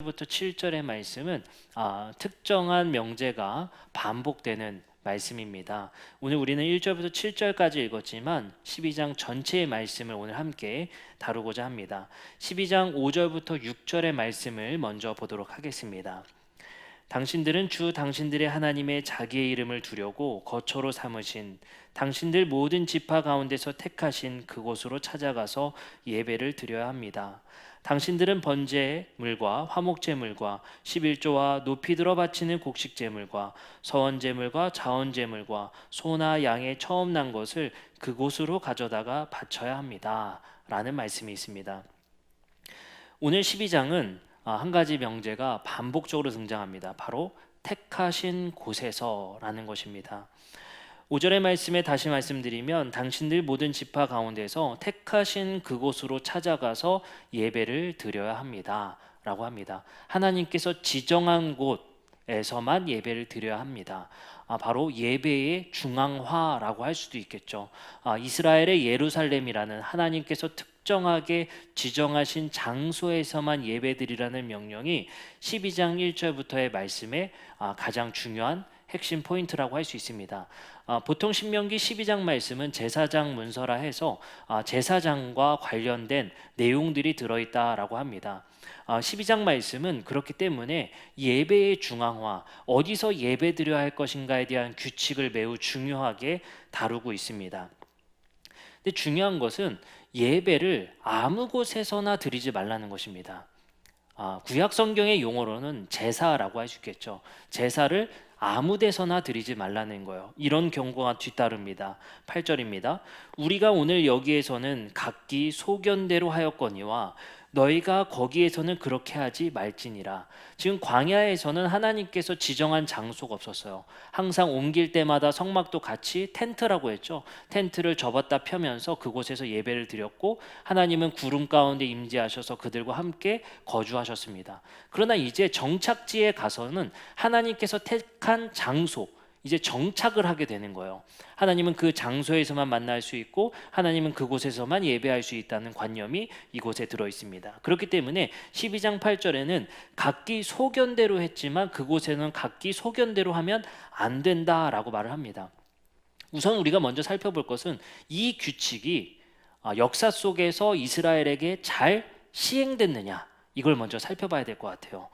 부터 7절의 말씀은 특정한 명제가 반복되는 말씀입니다. 오늘 우리는 1절부터 7절까지 읽었지만 12장 전체의 말씀을 오늘 함께 다루고자 합니다. 12장 5절부터 6절의 말씀을 먼저 보도록 하겠습니다. 당신들은 주 당신들의 하나님의 자기의 이름을 두려고 거처로 삼으신 당신들 모든 지파 가운데서 택하신 그곳으로 찾아가서 예배를 드려야 합니다. 당신들은 번제물과 화목제물과 11조와 높이 들어 바치는 곡식제물과 서원제물과 자원제물과 소나 양의 처음 난 것을 그곳으로 가져다가 바쳐야 합니다. 라는 말씀이 있습니다. 오늘 12장은 한 가지 명제가 반복적으로 등장합니다. 바로 택하신 곳에서라는 것입니다. 5절의 말씀에 다시 말씀드리면 당신들 모든 지파 가운데서 택하신 그곳으로 찾아가서 예배를 드려야 합니다. 라고 합니다. 하나님께서 지정한 곳에서만 예배를 드려야 합니다. 바로 예배의 중앙화라고 할 수도 있겠죠. 이스라엘의 예루살렘이라는 하나님께서 특정하게 지정하신 장소에서만 예배드리라는 명령이 12장 1절부터의 말씀에 가장 중요한 핵심 포인트라고 할 수 있습니다. 보통 신명기 12장 말씀은 제사장 문서라 해서 제사장과 관련된 내용들이 들어있다라고 합니다. 12장 말씀은 그렇기 때문에 예배의 중앙화, 어디서 예배드려야 할 것인가에 대한 규칙을 매우 중요하게 다루고 있습니다. 근데 중요한 것은 예배를 아무 곳에서나 드리지 말라는 것입니다. 구약 성경의 용어로는 제사라고 할 수 있겠죠. 제사를 아무 데서나 드리지 말라는 거예요. 이런 경고가 뒤따릅니다. 8절입니다. 우리가 오늘 여기에서는 각기 소견대로 하였거니와 너희가 거기에서는 그렇게 하지 말지니라. 지금 광야에서는 하나님께서 지정한 장소가 없었어요. 항상 옮길 때마다 성막도 같이 텐트라고 했죠. 텐트를 접었다 펴면서 그곳에서 예배를 드렸고 하나님은 구름 가운데 임재하셔서 그들과 함께 거주하셨습니다. 그러나 이제 정착지에 가서는 하나님께서 택한 장소, 이제 정착을 하게 되는 거예요. 하나님은 그 장소에서만 만날 수 있고 하나님은 그곳에서만 예배할 수 있다는 관념이 이곳에 들어 있습니다. 그렇기 때문에 12장 8절에는 각기 소견대로 했지만 그곳에는 각기 소견대로 하면 안 된다라고 말을 합니다. 우선 우리가 먼저 살펴볼 것은 이 규칙이 역사 속에서 이스라엘에게 잘 시행됐느냐, 이걸 먼저 살펴봐야 될 것 같아요.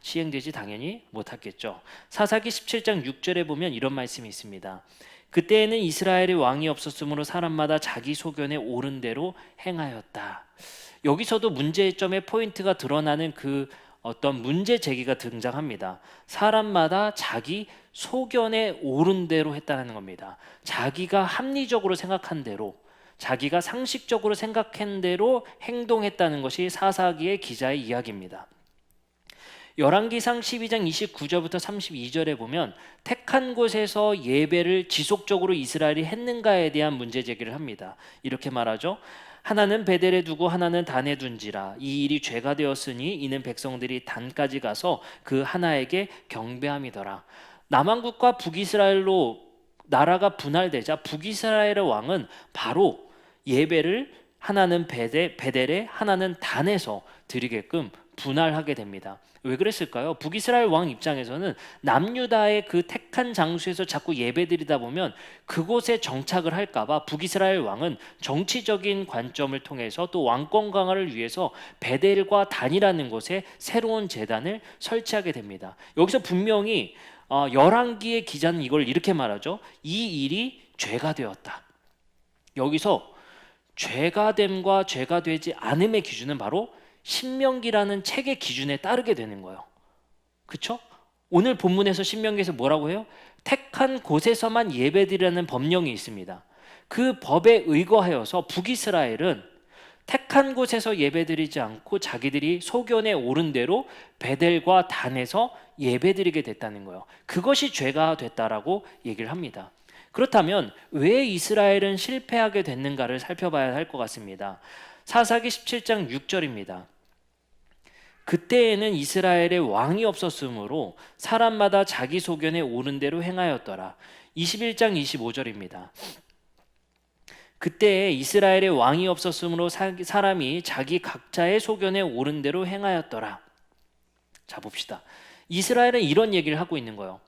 시행되지 당연히 못하겠죠. 사사기 17장 6절에 보면 이런 말씀이 있습니다. 그때에는 이스라엘의 왕이 없었으므로 사람마다 자기 소견에 옳은 대로 행하였다. 여기서도 문제점의 포인트가 드러나는 그 어떤 문제 제기가 등장합니다. 사람마다 자기 소견에 옳은 대로 했다는 겁니다. 자기가 합리적으로 생각한 대로, 자기가 상식적으로 생각한 대로 행동했다는 것이 사사기의 기자의 이야기입니다. 열왕기상 12장 29절부터 32절에 보면 택한 곳에서 예배를 지속적으로 이스라엘이 했는가에 대한 문제 제기를 합니다. 이렇게 말하죠. 하나는 베델에 두고 하나는 단에 둔지라. 이 일이 죄가 되었으니 이는 백성들이 단까지 가서 그 하나에게 경배함이더라. 남한국과 북이스라엘로 나라가 분할되자 북이스라엘의 왕은 바로 예배를 하나는 베델에 하나는 단에서 드리게끔 분할하게 됩니다. 왜 그랬을까요? 북이스라엘 왕 입장에서는 남유다의 그 택한 장소에서 자꾸 예배드리다 보면 그곳에 정착을 할까봐 북이스라엘 왕은 정치적인 관점을 통해서 또 왕권 강화를 위해서 베델과 단이라는 곳에 새로운 제단을 설치하게 됩니다. 여기서 분명히 열왕기의 기자는 이걸 이렇게 말하죠. 이 일이 죄가 되었다. 여기서 죄가 됨과 죄가 되지 않음의 기준은 바로 신명기라는 책의 기준에 따르게 되는 거예요. 그렇죠? 오늘 본문에서 신명기에서 뭐라고 해요? 택한 곳에서만 예배드리라는 법령이 있습니다. 그 법에 의거하여서 북이스라엘은 택한 곳에서 예배드리지 않고 자기들이 소견에 옳은 대로 베델과 단에서 예배드리게 됐다는 거예요. 그것이 죄가 됐다라고 얘기를 합니다. 그렇다면 왜 이스라엘은 실패하게 됐는가를 살펴봐야 할 것 같습니다. 사사기 17장 6절입니다. 그때에는 이스라엘의 왕이 없었으므로 사람마다 자기 소견에 옳은 대로 행하였더라. 21장 25절입니다. 그때에 이스라엘의 왕이 없었으므로 사람이 자기 각자의 소견에 옳은 대로 행하였더라. 자, 봅시다. 이스라엘은 이런 얘기를 하고 있는 거예요.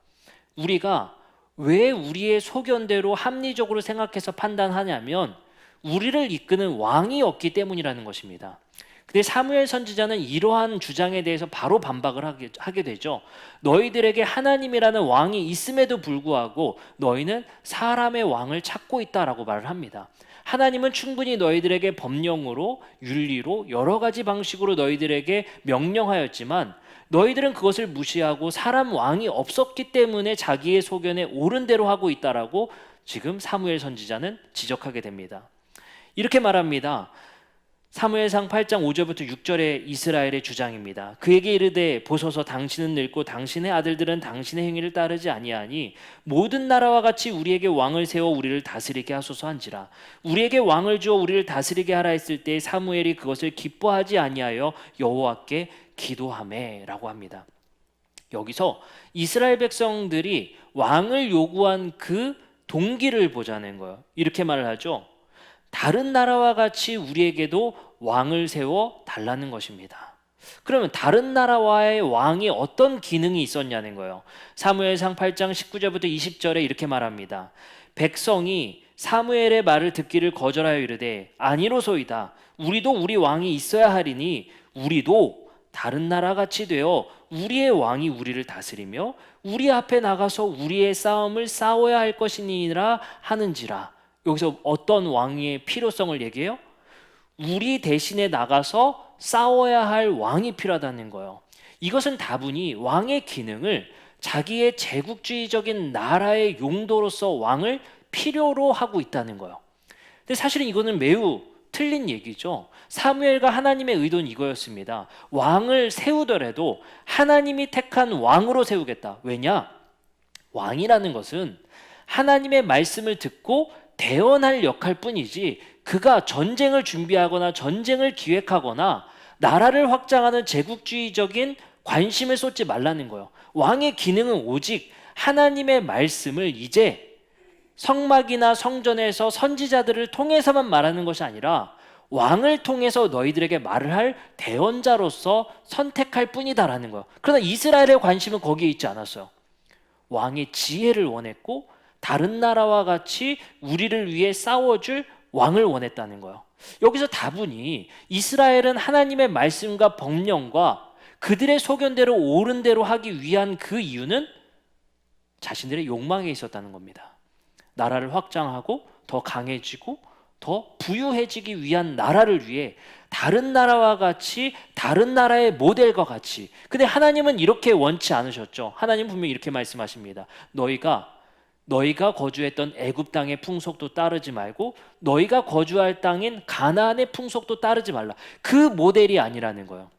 우리가 왜 우리의 소견대로 합리적으로 생각해서 판단하냐면 우리를 이끄는 왕이 없기 때문이라는 것입니다. 근데 사무엘 선지자는 이러한 주장에 대해서 바로 반박을 하게 되죠. 너희들에게 하나님이라는 왕이 있음에도 불구하고 너희는 사람의 왕을 찾고 있다라고 말을 합니다. 하나님은 충분히 너희들에게 법령으로, 윤리로, 여러 가지 방식으로 너희들에게 명령하였지만 너희들은 그것을 무시하고 사람 왕이 없었기 때문에 자기의 소견에 옳은 대로 하고 있다라고 지금 사무엘 선지자는 지적하게 됩니다. 이렇게 말합니다. 사무엘상 8장 5절부터 6절의 이스라엘의 주장입니다. 그에게 이르되 보소서 당신은 늙고 당신의 아들들은 당신의 행위를 따르지 아니하니 모든 나라와 같이 우리에게 왕을 세워 우리를 다스리게 하소서 한지라. 우리에게 왕을 주어 우리를 다스리게 하라 했을 때 사무엘이 그것을 기뻐하지 아니하여 여호와께 기도하매라고 합니다. 여기서 이스라엘 백성들이 왕을 요구한 그 동기를 보자는 거예요. 이렇게 말을 하죠. 다른 나라와 같이 우리에게도 왕을 세워 달라는 것입니다. 그러면 다른 나라와의 왕이 어떤 기능이 있었냐는 거예요. 사무엘상 8장 19절부터 20절에 이렇게 말합니다. 백성이 사무엘의 말을 듣기를 거절하여 이르되 아니로소이다. 우리도 우리 왕이 있어야 하리니 우리도 다른 나라같이 되어 우리의 왕이 우리를 다스리며 우리 앞에 나가서 우리의 싸움을 싸워야 할 것이니라 하는지라. 여기서 어떤 왕의 필요성을 얘기해요? 우리 대신에 나가서 싸워야 할 왕이 필요하다는 거예요. 이것은 다분히 왕의 기능을 자기의 제국주의적인 나라의 용도로서 왕을 필요로 하고 있다는 거예요. 근데 사실은 이거는 매우 틀린 얘기죠. 사무엘과 하나님의 의도는 이거였습니다. 왕을 세우더라도 하나님이 택한 왕으로 세우겠다. 왜냐? 왕이라는 것은 하나님의 말씀을 듣고 대언할 역할 뿐이지 그가 전쟁을 준비하거나 전쟁을 기획하거나 나라를 확장하는 제국주의적인 관심을 쏟지 말라는 거예요. 왕의 기능은 오직 하나님의 말씀을 이제 성막이나 성전에서 선지자들을 통해서만 말하는 것이 아니라 왕을 통해서 너희들에게 말을 할 대언자로서 선택할 뿐이다라는 거예요. 그러나 이스라엘의 관심은 거기에 있지 않았어요. 왕의 지혜를 원했고 다른 나라와 같이 우리를 위해 싸워줄 왕을 원했다는 거예요. 여기서 다분히 이스라엘은 하나님의 말씀과 법령과 그들의 소견대로 옳은 대로 하기 위한 그 이유는 자신들의 욕망에 있었다는 겁니다. 나라를 확장하고 더 강해지고 더 부유해지기 위한 나라를 위해 다른 나라와 같이 다른 나라의 모델과 같이. 근데 하나님은 이렇게 원치 않으셨죠. 하나님 분명히 이렇게 말씀하십니다. 너희가 거주했던 애굽 땅의 풍속도 따르지 말고 너희가 거주할 땅인 가나안의 풍속도 따르지 말라. 그 모델이 아니라는 거예요.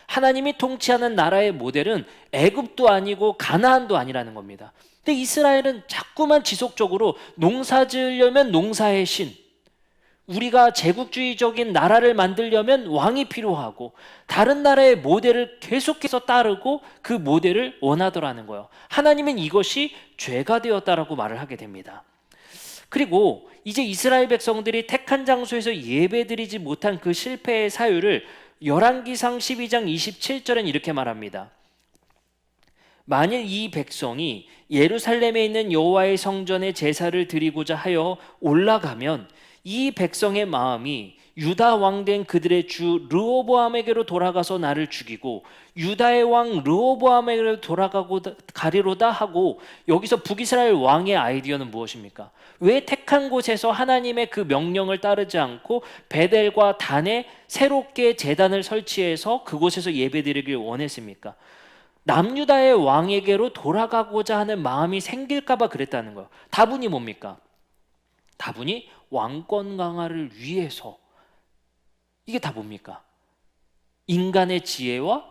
하나님이 통치하는 나라의 모델은 애굽도 아니고 가나안도 아니라는 겁니다. 근데 이스라엘은 자꾸만 지속적으로 농사 지으려면 농사의 신, 우리가 제국주의적인 나라를 만들려면 왕이 필요하고 다른 나라의 모델을 계속해서 따르고 그 모델을 원하더라는 거예요. 하나님은 이것이 죄가 되었다라고 말을 하게 됩니다. 그리고 이제 이스라엘 백성들이 택한 장소에서 예배드리지 못한 그 실패의 사유를 열왕기상 12장 27절은 이렇게 말합니다. 만일 이 백성이 예루살렘에 있는 여호와의 성전에 제사를 드리고자 하여 올라가면 이 백성의 마음이 유다 왕된 그들의 주 르호보암에게로 돌아가서 나를 죽이고 유다의 왕 르호보암에게로 가리로다 하고, 여기서 북이스라엘 왕의 아이디어는 무엇입니까? 왜 택한 곳에서 하나님의 그 명령을 따르지 않고 베델과 단에 새롭게 제단을 설치해서 그곳에서 예배드리길 원했습니까? 남유다의 왕에게로 돌아가고자 하는 마음이 생길까 봐 그랬다는 거예요. 다분히 뭡니까? 다분히 왕권 강화를 위해서. 이게 다 뭡니까? 인간의 지혜와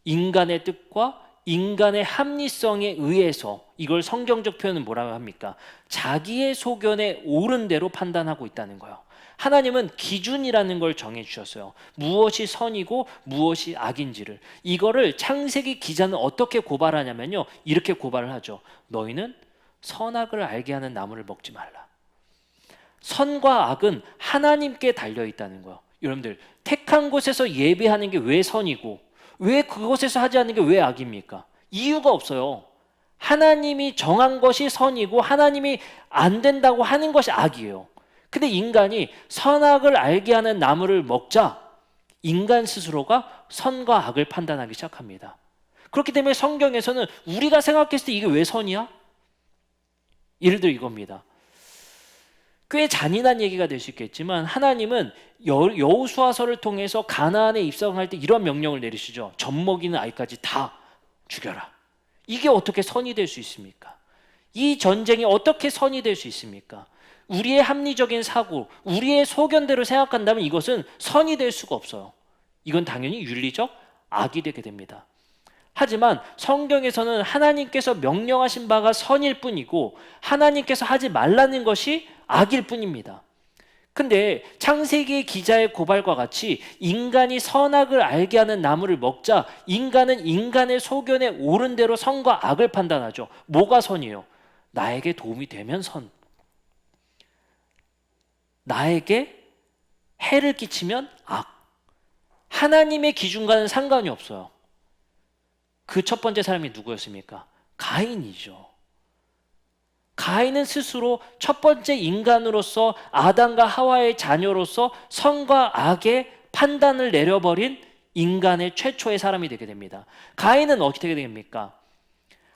인간의 뜻과 인간의 합리성에 의해서, 이걸 성경적 표현은 뭐라고 합니까? 자기의 소견에 옳은 대로 판단하고 있다는 거예요. 하나님은 기준이라는 걸 정해주셨어요. 무엇이 선이고 무엇이 악인지를. 이거를 창세기 기자는 어떻게 고발하냐면요, 이렇게 고발을 하죠. 너희는 선악을 알게 하는 나무를 먹지 말라. 선과 악은 하나님께 달려있다는 거예요. 여러분들, 택한 곳에서 예배하는 게 왜 선이고 왜 그곳에서 하지 않는 게 왜 악입니까? 이유가 없어요. 하나님이 정한 것이 선이고 하나님이 안 된다고 하는 것이 악이에요. 근데 인간이 선악을 알게 하는 나무를 먹자 인간 스스로가 선과 악을 판단하기 시작합니다. 그렇기 때문에 성경에서는 우리가 생각했을 때 이게 왜 선이야? 예를 들어 이겁니다. 꽤 잔인한 얘기가 될 수 있겠지만 하나님은 여호수아서를 통해서 가나안에 입성할 때 이런 명령을 내리시죠. 젖먹이는 아이까지 다 죽여라. 이게 어떻게 선이 될 수 있습니까? 이 전쟁이 어떻게 선이 될 수 있습니까? 우리의 합리적인 사고, 우리의 소견대로 생각한다면 이것은 선이 될 수가 없어요. 이건 당연히 윤리적 악이 되게 됩니다. 하지만 성경에서는 하나님께서 명령하신 바가 선일 뿐이고 하나님께서 하지 말라는 것이 악일 뿐입니다. 근데 창세기 기자의 고발과 같이 인간이 선악을 알게 하는 나무를 먹자 인간은 인간의 소견에 옳은 대로 선과 악을 판단하죠. 뭐가 선이에요? 나에게 도움이 되면 선. 나에게 해를 끼치면 악. 하나님의 기준과는 상관이 없어요. 그 첫 번째 사람이 누구였습니까? 가인이죠. 가인은 스스로 첫 번째 인간으로서 아담과 하와의 자녀로서 선과 악의 판단을 내려버린 인간의 최초의 사람이 되게 됩니다. 가인은 어떻게 됩니까?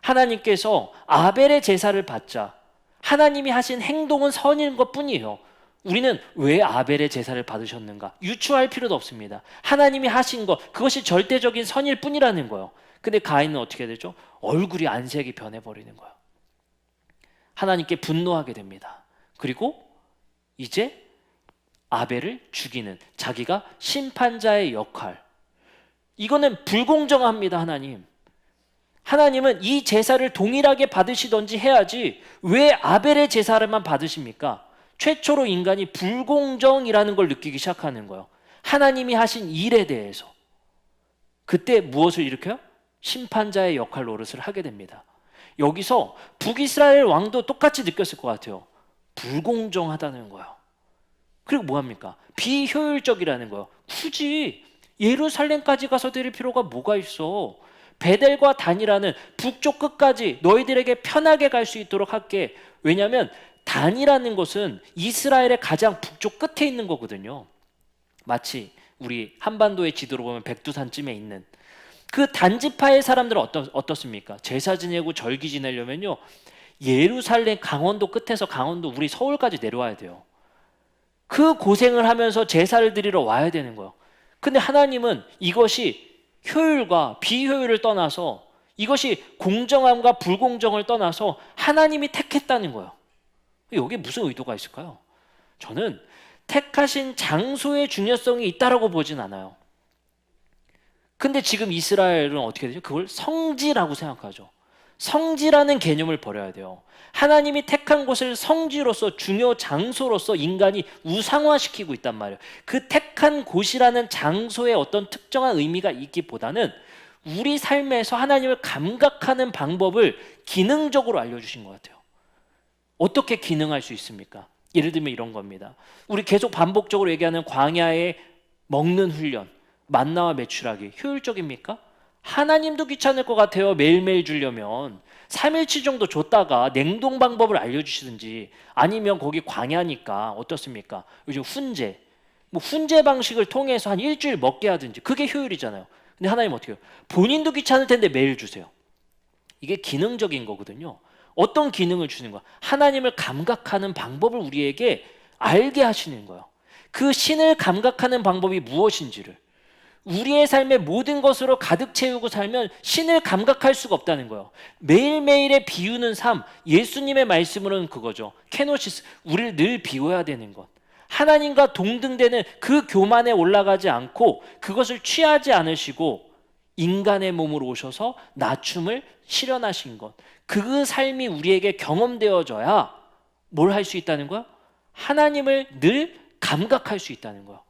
하나님께서 아벨의 제사를 받자 하나님이 하신 행동은 선인 것 뿐이에요. 우리는 왜 아벨의 제사를 받으셨는가? 유추할 필요도 없습니다. 하나님이 하신 것, 그것이 절대적인 선일 뿐이라는 거예요. 근데 가인은 어떻게 되죠? 얼굴이 안색이 변해버리는 거예요. 하나님께 분노하게 됩니다. 그리고 이제 아벨을 죽이는 자기가 심판자의 역할. 이거는 불공정합니다, 하나님. 하나님은 이 제사를 동일하게 받으시던지 해야지 왜 아벨의 제사를만 받으십니까? 최초로 인간이 불공정이라는 걸 느끼기 시작하는 거예요. 하나님이 하신 일에 대해서. 그때 무엇을 일으켜요? 심판자의 역할 노릇을 하게 됩니다. 여기서 북이스라엘 왕도 똑같이 느꼈을 것 같아요. 불공정하다는 거예요. 그리고 뭐합니까? 비효율적이라는 거예요. 굳이 예루살렘까지 가서 드릴 필요가 뭐가 있어? 베델과 단이라는 북쪽 끝까지 너희들에게 편하게 갈 수 있도록 할게. 왜냐하면 단이라는 곳은 이스라엘의 가장 북쪽 끝에 있는 거거든요. 마치 우리 한반도의 지도로 보면 백두산쯤에 있는 그 단지파의 사람들은 어떻습니까? 제사 지내고 절기 지내려면요 예루살렘 강원도 끝에서 강원도 우리 서울까지 내려와야 돼요. 그 고생을 하면서 제사를 드리러 와야 되는 거예요. 근데 하나님은 이것이 효율과 비효율을 떠나서 이것이 공정함과 불공정을 떠나서 하나님이 택했다는 거예요. 여기에 무슨 의도가 있을까요? 저는 택하신 장소의 중요성이 있다라고 보진 않아요. 근데 지금 이스라엘은 어떻게 되죠? 그걸 성지라고 생각하죠. 성지라는 개념을 버려야 돼요. 하나님이 택한 곳을 성지로서 중요 장소로서 인간이 우상화시키고 있단 말이에요. 그 택한 곳이라는 장소에 어떤 특정한 의미가 있기보다는 우리 삶에서 하나님을 감각하는 방법을 기능적으로 알려주신 것 같아요. 어떻게 기능할 수 있습니까? 예를 들면 이런 겁니다. 우리 계속 반복적으로 얘기하는 광야의 먹는 훈련, 만나와 메추라기 효율적입니까? 하나님도 귀찮을 것 같아요. 매일매일 주려면 3일치 정도 줬다가 냉동 방법을 알려주시든지 아니면 거기 광야니까 어떻습니까? 요즘 훈제, 훈제 방식을 통해서 한 일주일 먹게 하든지 그게 효율이잖아요. 근데 하나님 어떻게 해요? 본인도 귀찮을 텐데 매일 주세요. 이게 기능적인 거거든요. 어떤 기능을 주는 거야? 하나님을 감각하는 방법을 우리에게 알게 하시는 거예요. 그 신을 감각하는 방법이 무엇인지를 우리의 삶의 모든 것으로 가득 채우고 살면 신을 감각할 수가 없다는 거예요. 매일매일의 비우는 삶, 예수님의 말씀으로는 그거죠. 케노시스, 우리를 늘 비워야 되는 것. 하나님과 동등되는 그 교만에 올라가지 않고 그것을 취하지 않으시고 인간의 몸으로 오셔서 낮춤을 실현하신 것. 그 삶이 우리에게 경험되어져야 뭘 할 수 있다는 거야? 하나님을 늘 감각할 수 있다는 거예요.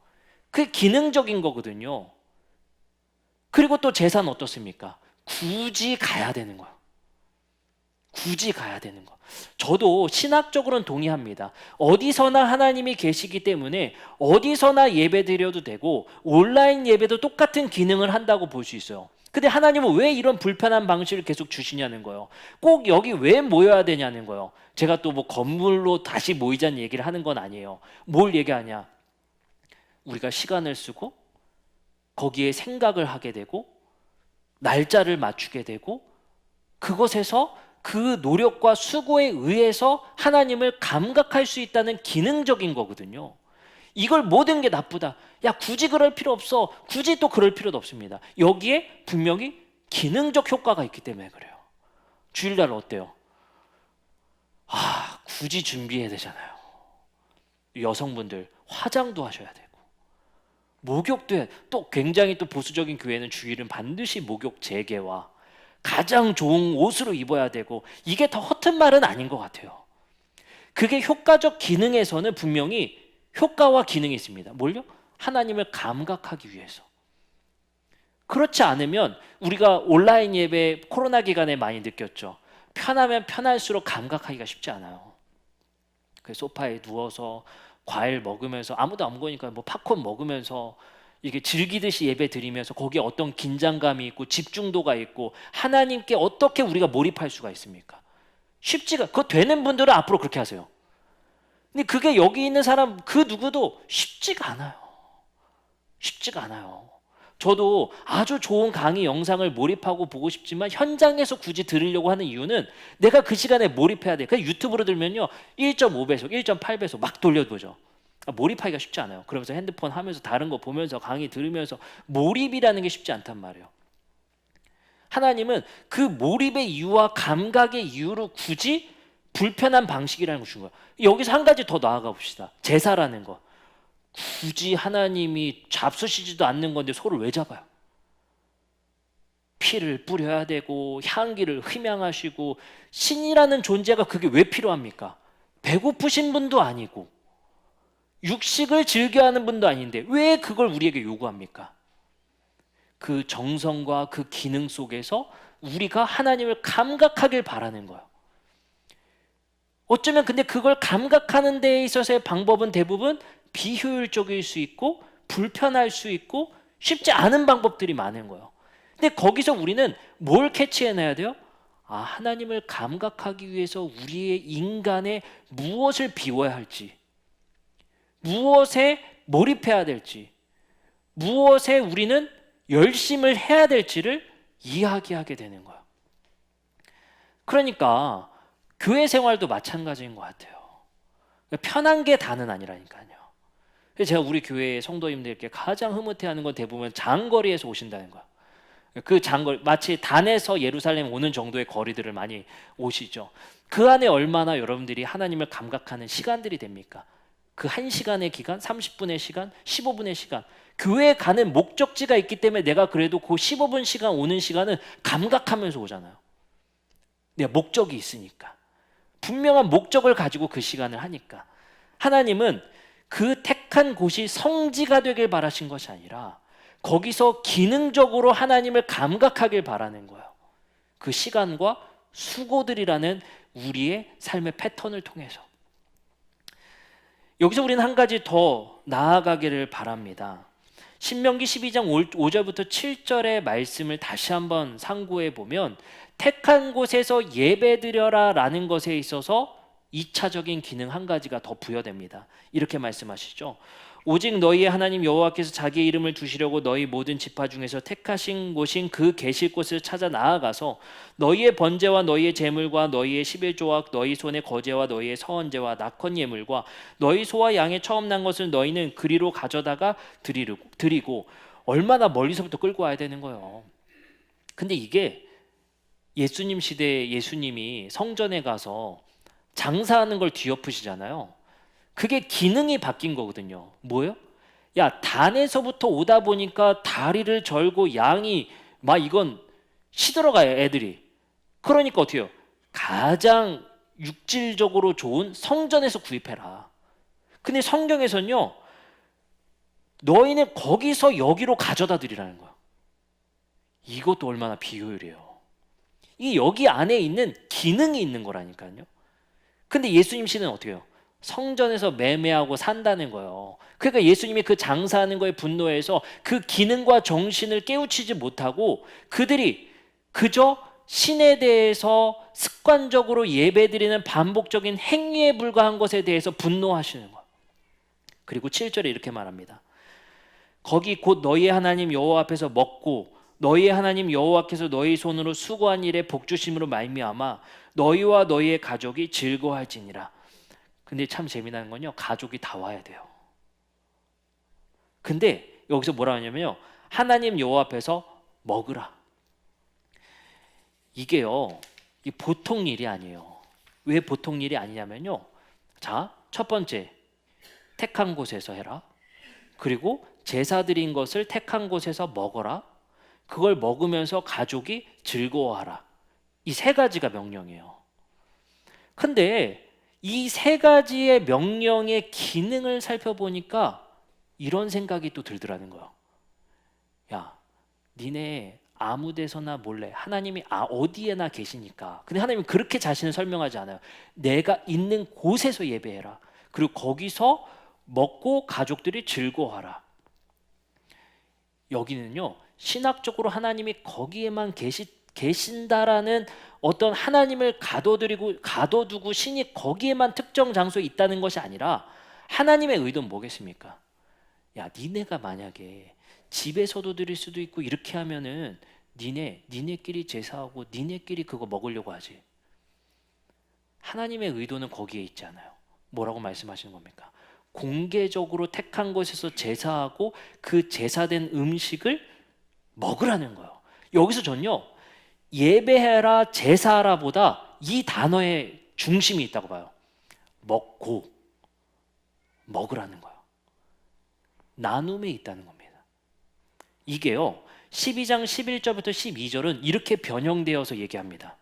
그게 기능적인 거거든요. 그리고 또 제사는 어떻습니까? 굳이 가야 되는 거예요. 굳이 가야 되는 거. 저도 신학적으로는 동의합니다. 어디서나 하나님이 계시기 때문에 어디서나 예배 드려도 되고 온라인 예배도 똑같은 기능을 한다고 볼 수 있어요. 근데 하나님은 왜 이런 불편한 방식을 계속 주시냐는 거예요. 꼭 여기 왜 모여야 되냐는 거예요. 제가 또 뭐 건물로 다시 모이자는 얘기를 하는 건 아니에요. 뭘 얘기하냐? 우리가 시간을 쓰고 거기에 생각을 하게 되고 날짜를 맞추게 되고 그것에서 그 노력과 수고에 의해서 하나님을 감각할 수 있다는 기능적인 거거든요. 이걸 모든 게 나쁘다. 야, 굳이 그럴 필요 없어. 굳이 또 그럴 필요도 없습니다. 여기에 분명히 기능적 효과가 있기 때문에 그래요. 주일날 어때요? 굳이 준비해야 되잖아요. 여성분들 화장도 하셔야 되고 목욕도 해야, 또 굉장히 또 보수적인 교회는 주일은 반드시 목욕 재개와 가장 좋은 옷으로 입어야 되고 이게 더 허튼 말은 아닌 것 같아요. 그게 효과적 기능에서는 분명히 효과와 기능이 있습니다. 뭘요? 하나님을 감각하기 위해서. 그렇지 않으면 우리가 온라인 예배 코로나 기간에 많이 느꼈죠. 편하면 편할수록 감각하기가 쉽지 않아요. 그 소파에 누워서 과일 먹으면서 아무도 안 보니까 뭐 팝콘 먹으면서 이게 즐기듯이 예배 드리면서 거기에 어떤 긴장감이 있고 집중도가 있고 하나님께 어떻게 우리가 몰입할 수가 있습니까? 쉽지가, 그거 되는 분들은 앞으로 그렇게 하세요. 근데 그게 여기 있는 사람 그 누구도 쉽지가 않아요. 쉽지가 않아요. 저도 아주 좋은 강의 영상을 몰입하고 보고 싶지만 현장에서 굳이 들으려고 하는 이유는 내가 그 시간에 몰입해야 돼. 그냥 유튜브로 들면요 1.5배속, 1.8배속 막 돌려보죠. 몰입하기가 쉽지 않아요. 그러면서 핸드폰 하면서 다른 거 보면서 강의 들으면서 몰입이라는 게 쉽지 않단 말이에요. 하나님은 그 몰입의 이유와 감각의 이유로 굳이 불편한 방식이라는 걸 준 거예요. 여기서 한 가지 더 나아가 봅시다. 제사라는 거. 굳이 하나님이 잡수시지도 않는 건데 소를 왜 잡아요? 피를 뿌려야 되고 향기를 흠양하시고 신이라는 존재가 그게 왜 필요합니까? 배고프신 분도 아니고 육식을 즐겨하는 분도 아닌데 왜 그걸 우리에게 요구합니까? 그 정성과 그 기능 속에서 우리가 하나님을 감각하길 바라는 거예요. 어쩌면 근데 그걸 감각하는 데 있어서의 방법은 대부분 비효율적일 수 있고 불편할 수 있고 쉽지 않은 방법들이 많은 거예요. 근데 거기서 우리는 뭘 캐치해내야 돼요? 하나님을 감각하기 위해서 우리의 인간의 무엇을 비워야 할지, 무엇에 몰입해야 될지, 무엇에 우리는 열심을 해야 될지를 이야기하게 되는 거예요. 그러니까 교회 생활도 마찬가지인 것 같아요. 편한 게 다는 아니라니까요. 제가 우리 교회 성도님들께 가장 흐뭇해하는 건 대부분 장거리에서 오신다는 거예요. 그 장거리, 마치 단에서 예루살렘 오는 정도의 거리들을 많이 오시죠. 그 안에 얼마나 여러분들이 하나님을 감각하는 시간들이 됩니까? 그 1시간의 기간, 30분의 시간, 15분의 시간, 교회에 가는 목적지가 있기 때문에 내가 그래도 그 15분 시간 오는 시간은 감각하면서 오잖아요. 내가 목적이 있으니까, 분명한 목적을 가지고 그 시간을 하니까. 하나님은 그 택한 곳이 성지가 되길 바라신 것이 아니라 거기서 기능적으로 하나님을 감각하길 바라는 거예요. 그 시간과 수고들이라는 우리의 삶의 패턴을 통해서. 여기서 우리는 한 가지 더 나아가기를 바랍니다. 신명기 12장 5절부터 7절의 말씀을 다시 한번 상고해 보면 택한 곳에서 예배드려라 라는 것에 있어서 2차적인 기능 한 가지가 더 부여됩니다. 이렇게 말씀하시죠. 오직 너희의 하나님 여호와께서 자기의 이름을 두시려고 너희 모든 지파 중에서 택하신 곳인 그 계실 곳을 찾아 나아가서 너희의 번제와 너희의 제물과 너희의 11조와 너희 손의 거제와 너희의 서원제와 낙헌 예물과 너희 소와 양의 처음 난 것을 너희는 그리로 가져다가 드리고 얼마나 멀리서부터 끌고 와야 되는 거예요. 근데 이게 예수님 시대에 예수님이 성전에 가서 장사하는 걸 뒤엎으시잖아요. 그게 기능이 바뀐 거거든요. 뭐예요? 야, 단에서부터 오다 보니까 다리를 절고 양이 막 이건 시들어가요, 애들이. 그러니까 어떻게 해요? 가장 육질적으로 좋은 성전에서 구입해라. 근데 성경에서는요, 너희는 거기서 여기로 가져다 드리라는 거야. 이것도 얼마나 비효율이에요. 이 여기 안에 있는 기능이 있는 거라니까요. 근데 예수님 씨는 어떻게 해요? 성전에서 매매하고 산다는 거예요. 그러니까 예수님이 그 장사하는 거에 분노해서 그 기능과 정신을 깨우치지 못하고 그들이 그저 신에 대해서 습관적으로 예배드리는 반복적인 행위에 불과한 것에 대해서 분노하시는 거예요. 그리고 7절에 이렇게 말합니다. 거기 곧 너희의 하나님 여호와 앞에서 먹고 너희의 하나님 여호와께서 너희 손으로 수고한 일에 복주심으로 말미암아 너희와 너희의 가족이 즐거워할지니라. 근데 참 재미나는 건요, 가족이 다 와야 돼요. 근데 여기서 뭐라 하냐면요, 하나님 여호와 앞에서 먹으라. 이게요, 이 보통 일이 아니에요. 왜 보통 일이 아니냐면요, 자, 첫 번째, 택한 곳에서 해라. 그리고 제사 드린 것을 택한 곳에서 먹어라. 그걸 먹으면서 가족이 즐거워하라. 이 세 가지가 명령이에요. 근데 이 세 가지의 명령의 기능을 살펴보니까 이런 생각이 또 들더라는 거예요. 야, 니네 아무 데서나 몰래 하나님이 어디에나 계시니까. 근데 하나님은 그렇게 자신을 설명하지 않아요. 내가 있는 곳에서 예배해라. 그리고 거기서 먹고 가족들이 즐거워하라. 여기는요, 신학적으로 하나님이 거기에만 계신다라는 어떤 하나님을 가둬두고 신이 거기에만 특정 장소에 있다는 것이 아니라 하나님의 의도는 뭐겠습니까? 야, 니네가 만약에 집에서도 드릴 수도 있고 이렇게 하면은 니네끼리 제사하고 니네끼리 그거 먹으려고 하지. 하나님의 의도는 거기에 있지 않아요. 뭐라고 말씀하시는 겁니까? 공개적으로 택한 곳에서 제사하고 그 제사된 음식을 먹으라는 거예요. 여기서 전요, 예배해라, 제사하라 보다 이 단어의 중심이 있다고 봐요. 먹고, 먹으라는 거예요. 나눔에 있다는 겁니다. 이게요, 12장 11절부터 12절은 이렇게 변형되어서 얘기합니다.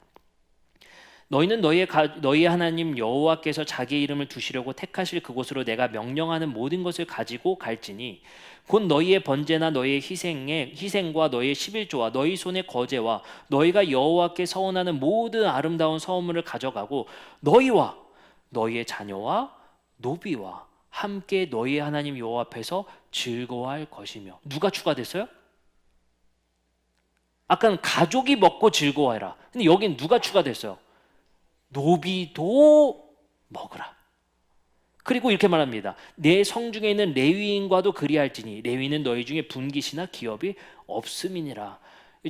너희는 너희의 하나님 여호와께서 자기의 이름을 두시려고 택하실 그곳으로 내가 명령하는 모든 것을 가지고 갈지니 곧 너희의 번제나 너희의 희생과 너희의 11조와 너희 손의 거제와 너희가 여호와께 서원하는 모든 아름다운 서원물을 가져가고 너희와 너희의 자녀와 노비와 함께 너희의 하나님 여호와 앞에서 즐거워할 것이며. 누가 추가됐어요? 아까는 가족이 먹고 즐거워해라. 근데 여긴 누가 추가됐어요? 노비도 먹으라. 그리고 이렇게 말합니다. 내 성중에 있는 레위인과도 그리할지니 레위는 너희 중에 분깃이나 기업이 없음이니라.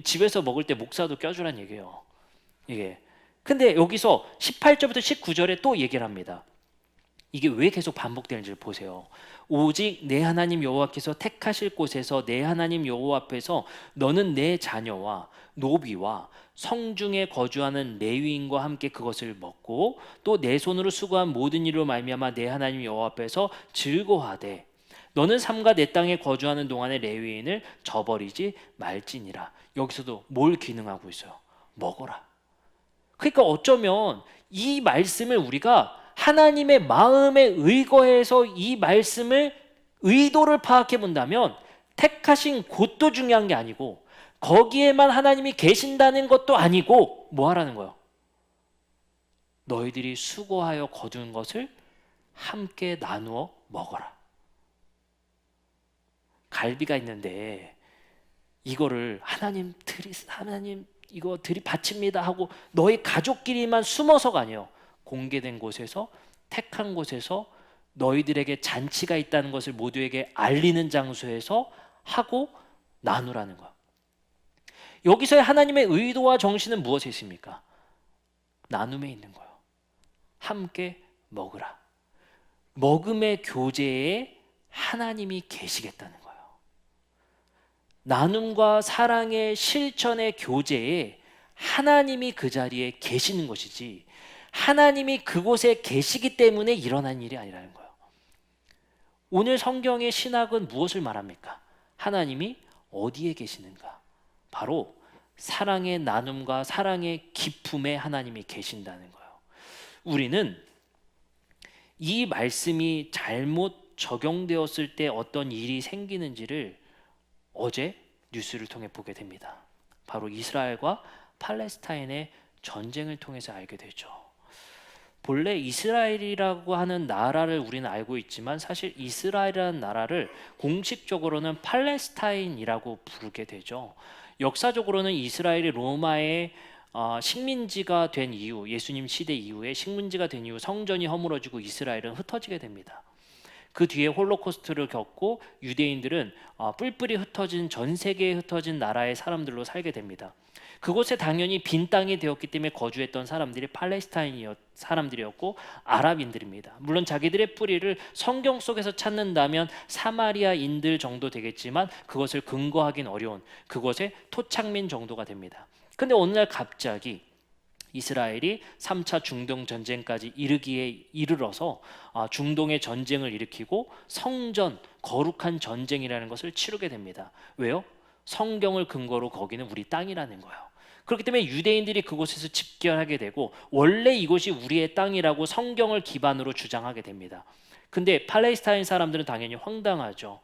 집에서 먹을 때 목사도 껴주란 얘기예요. 이게. 근데 여기서 18절부터 19절에 또 얘기를 합니다. 이게 왜 계속 반복되는지를 보세요. 오직 내 하나님 여호와께서 택하실 곳에서 내 하나님 여호와 앞에서 너는 내 자녀와 노비와 성중에 거주하는 레위인과 함께 그것을 먹고 또 내 손으로 수고한 모든 일로 말미암아 내 하나님 여호와 앞에서 즐거워하되 너는 삼가 내 땅에 거주하는 동안에 레위인을 저버리지 말지니라. 여기서도 뭘 기능하고 있어요? 먹어라. 그러니까 어쩌면 이 말씀을 우리가 하나님의 마음에 의거해서 이 말씀을 의도를 파악해 본다면 택하신 곳도 중요한 게 아니고 거기에만 하나님이 계신다는 것도 아니고 뭐 하라는 거예요? 너희들이 수고하여 거둔 것을 함께 나누어 먹어라. 갈비가 있는데 이거를 하나님 이거 바칩니다 하고 너희 가족끼리만 숨어서가 아니에요. 공개된 곳에서 택한 곳에서 너희들에게 잔치가 있다는 것을 모두에게 알리는 장소에서 하고 나누라는 거예요. 여기서의 하나님의 의도와 정신은 무엇에 있습니까? 나눔에 있는 거예요. 함께 먹으라. 먹음의 교제에 하나님이 계시겠다는 거예요. 나눔과 사랑의 실천의 교제에 하나님이 그 자리에 계시는 것이지 하나님이 그곳에 계시기 때문에 일어난 일이 아니라는 거예요. 오늘 성경의 신학은 무엇을 말합니까? 하나님이 어디에 계시는가? 바로 사랑의 나눔과 사랑의 기품에 하나님이 계신다는 거예요. 우리는 이 말씀이 잘못 적용되었을 때 어떤 일이 생기는지를 어제 뉴스를 통해 보게 됩니다. 바로 이스라엘과 팔레스타인의 전쟁을 통해서 알게 되죠. 본래 이스라엘이라고 하는 나라를 우리는 알고 있지만 사실 이스라엘이라는 나라를 공식적으로는 팔레스타인이라고 부르게 되죠. 역사적으로는 이스라엘이 로마의 식민지가 된 이후, 예수님 시대 이후에 식민지가 된 이후 성전이 허물어지고 이스라엘은 흩어지게 됩니다. 그 뒤에 홀로코스트를 겪고 유대인들은 뿔뿔이 흩어진, 전 세계에 흩어진 나라의 사람들로 살게 됩니다. 그곳에 당연히 빈 땅이 되었기 때문에 거주했던 사람들이 팔레스타인 사람들이었고 아랍인들입니다. 물론 자기들의 뿌리를 성경 속에서 찾는다면 사마리아인들 정도 되겠지만 그것을 근거하기는 어려운 그곳의 토착민 정도가 됩니다. 근데 어느 날 갑자기 이스라엘이 3차 중동 전쟁까지 이르러서 중동의 전쟁을 일으키고 성전, 거룩한 전쟁이라는 것을 치르게 됩니다. 왜요? 성경을 근거로 거기는 우리 땅이라는 거예요. 그렇기 때문에 유대인들이 그곳에서 집결하게 되고 원래 이곳이 우리의 땅이라고 성경을 기반으로 주장하게 됩니다. 근데 팔레스타인 사람들은 당연히 황당하죠.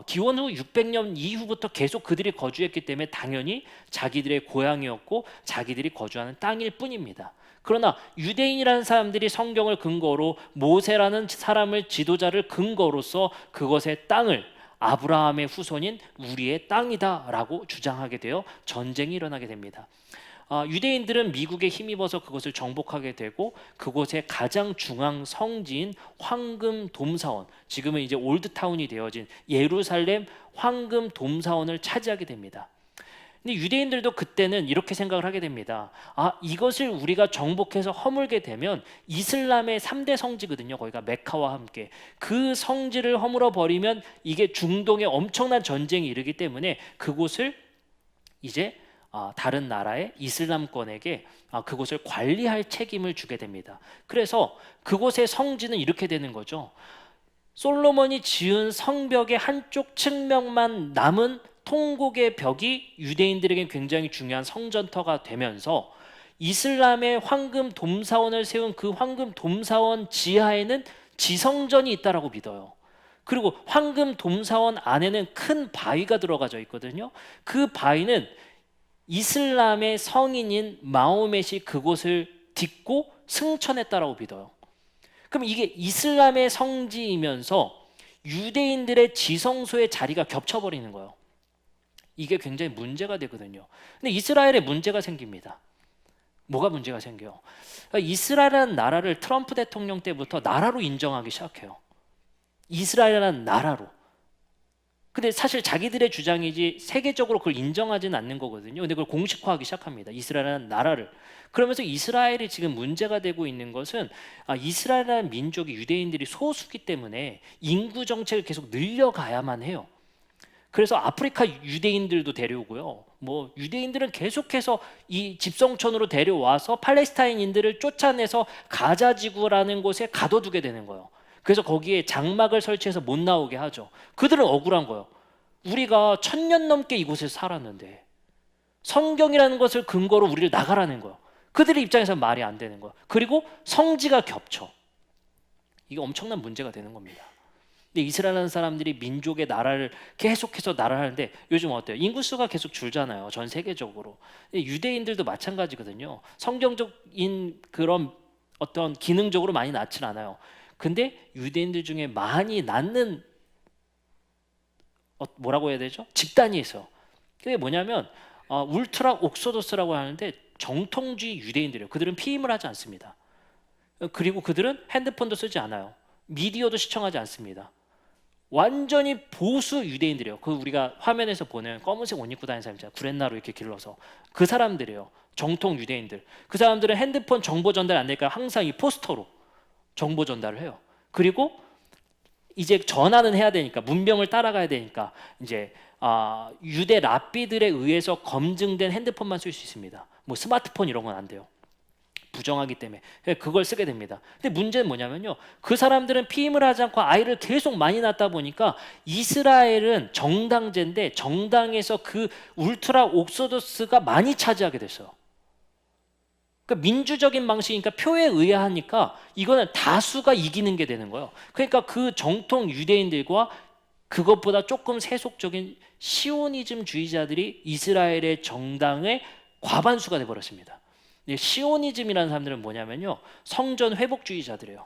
기원 후 600년 이후부터 계속 그들이 거주했기 때문에 당연히 자기들의 고향이었고 자기들이 거주하는 땅일 뿐입니다. 그러나 유대인이라는 사람들이 성경을 근거로 모세라는 사람을 지도자를 근거로서 그것의 땅을 아브라함의 후손인 우리의 땅이다 라고 주장하게 되어 전쟁이 일어나게 됩니다. 유대인들은 미국에 힘입어서 그것을 정복하게 되고 그곳의 가장 중앙 성지인 황금 돔사원, 지금은 이제 올드타운이 되어진 예루살렘 황금 돔사원을 차지하게 됩니다. 근데 유대인들도 그때는 이렇게 생각을 하게 됩니다. 이것을 우리가 정복해서 허물게 되면 이슬람의 3대 성지거든요. 거기가 메카와 함께 그 성지를 허물어 버리면 이게 중동에 엄청난 전쟁이 이르기 때문에 그곳을 이제 다른 나라의 이슬람권에게 그곳을 관리할 책임을 주게 됩니다. 그래서 그곳의 성지는 이렇게 되는 거죠. 솔로몬이 지은 성벽의 한쪽 측면만 남은 통곡의 벽이 유대인들에게 굉장히 중요한 성전터가 되면서 이슬람의 황금 돔사원을 세운 그 황금 돔사원 지하에는 지성전이 있다라고 믿어요. 그리고 황금 돔사원 안에는 큰 바위가 들어가져 있거든요. 그 바위는 이슬람의 성인인 마호멧이 그곳을 딛고 승천했다라고 믿어요. 그럼 이게 이슬람의 성지이면서 유대인들의 지성소의 자리가 겹쳐버리는 거예요. 이게 굉장히 문제가 되거든요. 근데 이스라엘에 문제가 생깁니다. 뭐가 문제가 생겨요? 이스라엘이라는 나라를 트럼프 대통령 때부터 나라로 인정하기 시작해요. 이스라엘이라는 나라로. 근데 사실 자기들의 주장이지 세계적으로 그걸 인정하지는 않는 거거든요. 근데 그걸 공식화하기 시작합니다. 이스라엘이라는 나라를. 그러면서 이스라엘이 지금 문제가 되고 있는 것은 이스라엘이라는 민족이 유대인들이 소수기 때문에 인구 정책을 계속 늘려가야만 해요. 그래서 아프리카 유대인들도 데려오고요. 뭐 유대인들은 계속해서 이 집성촌으로 데려와서 팔레스타인인들을 쫓아내서 가자 지구라는 곳에 가둬두게 되는 거예요. 그래서 거기에 장막을 설치해서 못 나오게 하죠. 그들은 억울한 거예요. 우리가 1000년 넘게 이곳에서 살았는데 성경이라는 것을 근거로 우리를 나가라는 거예요. 그들의 입장에서 말이 안 되는 거예요. 그리고 성지가 겹쳐. 이게 엄청난 문제가 되는 겁니다. 근데 이스라엘이라는 사람들이 민족의 나라를 계속해서 나라를 하는데 요즘 어때요? 인구수가 계속 줄잖아요. 전 세계적으로. 유대인들도 마찬가지거든요. 성경적인 그런 어떤 기능적으로 많이 낳진 않아요. 근데 유대인들 중에 많이 낳는 뭐라고 해야 되죠? 집단이 있어요. 그게 뭐냐면 울트라 옥소도스라고 하는데 정통주의 유대인들이에요. 그들은 피임을 하지 않습니다. 그리고 그들은 핸드폰도 쓰지 않아요. 미디어도 시청하지 않습니다. 완전히 보수 유대인들이에요. 그 우리가 화면에서 보는 검은색 옷 입고 다니는 사람 있잖아요. 구렛나루 이렇게 길러서 그 사람들이에요. 정통 유대인들. 그 사람들은 핸드폰 정보 전달 안 되니까 항상 이 포스터로 정보 전달을 해요. 그리고 이제 전화는 해야 되니까 문명을 따라가야 되니까 이제 유대 랍비들에 의해서 검증된 핸드폰만 쓸 수 있습니다. 뭐 스마트폰 이런 건 안 돼요. 부정하기 때문에 그걸 쓰게 됩니다. 근데 문제는 뭐냐면요, 그 사람들은 피임을 하지 않고 아이를 계속 많이 낳다 보니까 이스라엘은 정당제인데 정당에서 그 울트라 옥소도스가 많이 차지하게 됐어요. 그러니까 민주적인 방식이니까 표에 의하니까 이거는 다수가 이기는 게 되는 거예요. 그러니까 그 정통 유대인들과 그것보다 조금 세속적인 시오니즘주의자들이 이스라엘의 정당에 과반수가 돼버렸습니다. 시오니즘이라는 사람들은 뭐냐면요, 성전 회복주의자들이에요.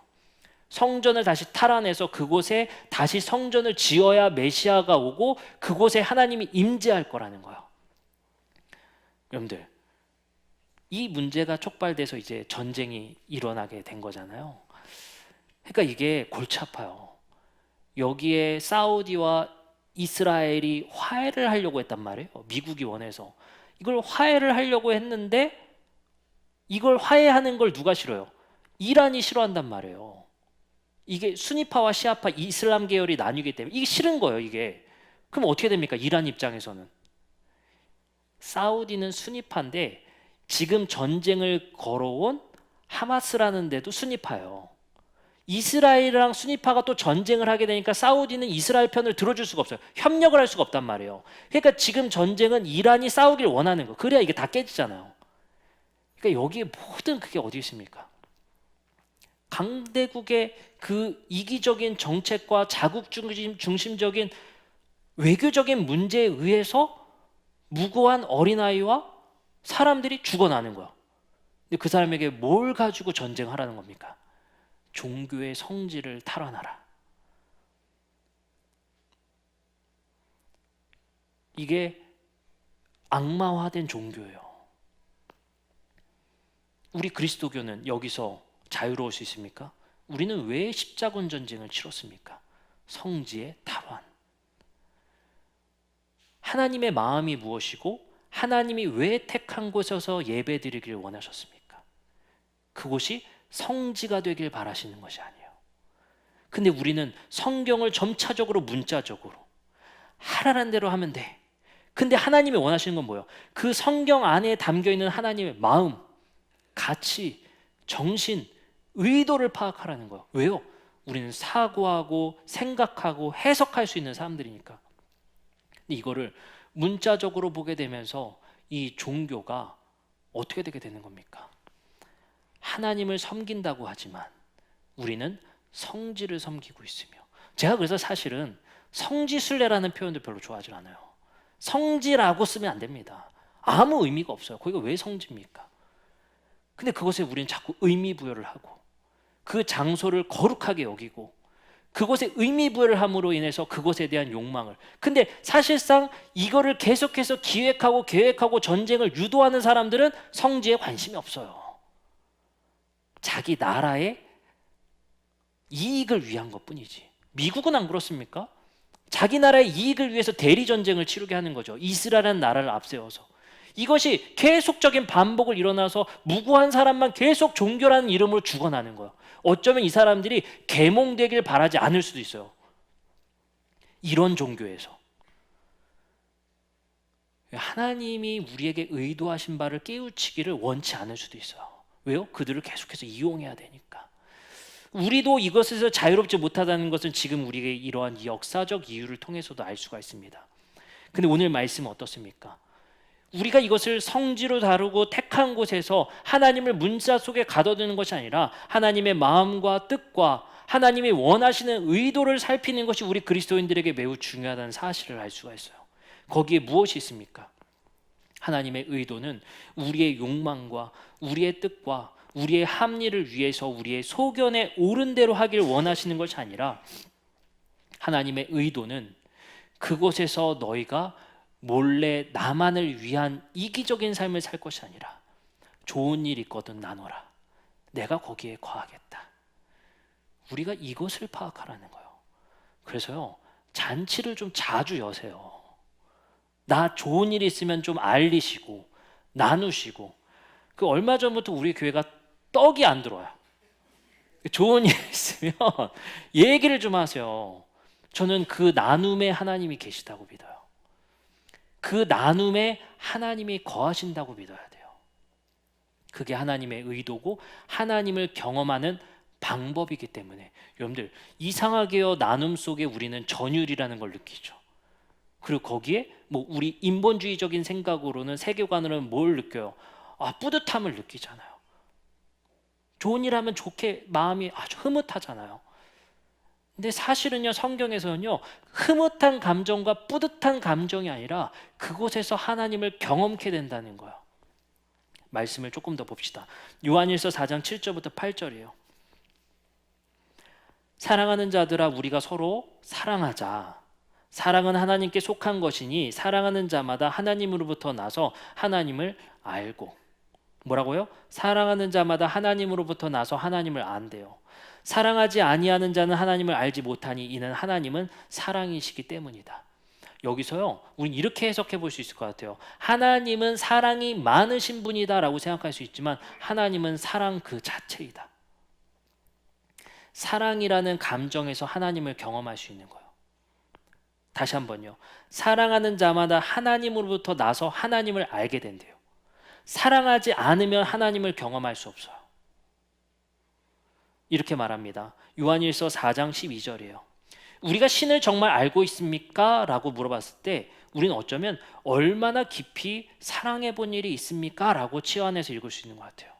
성전을 다시 탈환해서 그곳에 다시 성전을 지어야 메시아가 오고 그곳에 하나님이 임재할 거라는 거예요. 여러분들, 이 문제가 촉발돼서 이제 전쟁이 일어나게 된 거잖아요. 그러니까 이게 골치 아파요. 여기에 사우디와 이스라엘이 화해를 하려고 했단 말이에요. 미국이 원해서 이걸 화해를 하려고 했는데, 이걸 화해하는 걸 누가 싫어요? 이란이 싫어한단 말이에요. 이게 수니파와 시아파 이슬람 계열이 나뉘기 때문에 이게 싫은 거예요, 이게. 그럼 어떻게 됩니까? 이란 입장에서는 사우디는 수니파인데 지금 전쟁을 걸어온 하마스라는 데도 수니파예요. 이스라엘이랑 수니파가 또 전쟁을 하게 되니까 사우디는 이스라엘 편을 들어줄 수가 없어요. 협력을 할 수가 없단 말이에요. 그러니까 지금 전쟁은 이란이 싸우길 원하는 거. 그래야 이게 다 깨지잖아요. 그러니까 여기에 모든 그게 어디 있습니까? 강대국의 그 이기적인 정책과 자국 중심적인 외교적인 문제에 의해서 무고한 어린아이와 사람들이 죽어나는 거야. 근데 그 사람에게 뭘 가지고 전쟁하라는 겁니까? 종교의 성질을 탈환하라. 이게 악마화된 종교예요. 우리 그리스도교는 여기서 자유로울 수 있습니까? 우리는 왜 십자군 전쟁을 치렀습니까? 성지의 탈환. 하나님의 마음이 무엇이고 하나님이 왜 택한 곳에서 예배드리기를 원하셨습니까? 그곳이 성지가 되길 바라시는 것이 아니에요. 근데 우리는 성경을 점차적으로 문자적으로 하라는 대로 하면 돼. 근데 하나님이 원하시는 건 뭐예요? 그 성경 안에 담겨있는 하나님의 마음, 가치, 정신, 의도를 파악하라는 거예요. 왜요? 우리는 사고하고 생각하고 해석할 수 있는 사람들이니까. 근데 이거를 문자적으로 보게 되면서 이 종교가 어떻게 되게 되는 겁니까? 하나님을 섬긴다고 하지만 우리는 성지를 섬기고 있으며, 제가 그래서 사실은 성지순례라는 표현도 별로 좋아하지 않아요. 성지라고 쓰면 안 됩니다. 아무 의미가 없어요. 거기가 왜 성지입니까? 근데 그것에 우리는 자꾸 의미 부여를 하고 그 장소를 거룩하게 여기고 그곳에 의미 부여를 함으로 인해서 그것에 대한 욕망을, 근데 사실상 이거를 계속해서 기획하고 계획하고 전쟁을 유도하는 사람들은 성지에 관심이 없어요. 자기 나라의 이익을 위한 것뿐이지. 미국은 안 그렇습니까? 자기 나라의 이익을 위해서 대리 전쟁을 치르게 하는 거죠. 이스라엘이라는 나라를 앞세워서. 이것이 계속적인 반복을 일어나서 무고한 사람만 계속 종교라는 이름으로 죽어나는 거예요. 어쩌면 이 사람들이 계몽되길 바라지 않을 수도 있어요. 이런 종교에서 하나님이 우리에게 의도하신 바를 깨우치기를 원치 않을 수도 있어요. 왜요? 그들을 계속해서 이용해야 되니까. 우리도 이것에서 자유롭지 못하다는 것은 지금 우리에게 이러한 역사적 이유를 통해서도 알 수가 있습니다. 근데 오늘 말씀은 어떻습니까? 우리가 이것을 성지로 다루고 택한 곳에서 하나님을 문자 속에 가둬두는 것이 아니라 하나님의 마음과 뜻과 하나님이 원하시는 의도를 살피는 것이 우리 그리스도인들에게 매우 중요하다는 사실을 알 수가 있어요. 거기에 무엇이 있습니까? 하나님의 의도는 우리의 욕망과 우리의 뜻과 우리의 합리를 위해서 우리의 소견에 옳은 대로 하길 원하시는 것이 아니라, 하나님의 의도는 그곳에서 너희가 몰래 나만을 위한 이기적인 삶을 살 것이 아니라 좋은 일 있거든 나눠라. 내가 거기에 거하겠다. 우리가 이것을 파악하라는 거예요. 그래서요, 잔치를 좀 자주 여세요. 나 좋은 일 있으면 좀 알리시고 나누시고. 그 얼마 전부터 우리 교회가 떡이 안 들어와요. 좋은 일 있으면 얘기를 좀 하세요. 저는 그 나눔에 하나님이 계시다고 믿어요. 그 나눔에 하나님이 거하신다고 믿어야 돼요. 그게 하나님의 의도고 하나님을 경험하는 방법이기 때문에, 여러분들 이상하게요, 나눔 속에 우리는 전율이라는 걸 느끼죠. 그리고 거기에 뭐 우리 인본주의적인 생각으로는, 세계관으로는 뭘 느껴요? 뿌듯함을 느끼잖아요. 좋은 일 하면 좋게 마음이 아주 흐뭇하잖아요. 근데 사실은요, 성경에서는요, 흐뭇한 감정과 뿌듯한 감정이 아니라 그곳에서 하나님을 경험케 된다는 거예요. 말씀을 조금 더 봅시다. 요한일서 4장 7절부터 8절이에요. 사랑하는 자들아 우리가 서로 사랑하자. 사랑은 하나님께 속한 것이니 사랑하는 자마다 하나님으로부터 나서 하나님을 알고. 뭐라고요? 사랑하는 자마다 하나님으로부터 나서 하나님을 안대요. 사랑하지 아니하는 자는 하나님을 알지 못하니 이는 하나님은 사랑이시기 때문이다. 여기서요, 우린 이렇게 해석해 볼 수 있을 것 같아요. 하나님은 사랑이 많으신 분이다라고 생각할 수 있지만 하나님은 사랑 그 자체이다. 사랑이라는 감정에서 하나님을 경험할 수 있는 거예요. 다시 한번요. 사랑하는 자마다 하나님으로부터 나서 하나님을 알게 된대요. 사랑하지 않으면 하나님을 경험할 수 없어요. 이렇게 말합니다. 요한일서 4장 12절이에요. 우리가 신을 정말 알고 있습니까? 라고 물어봤을 때 우리는 어쩌면 얼마나 깊이 사랑해 본 일이 있습니까? 라고 치환해서 읽을 수 있는 것 같아요.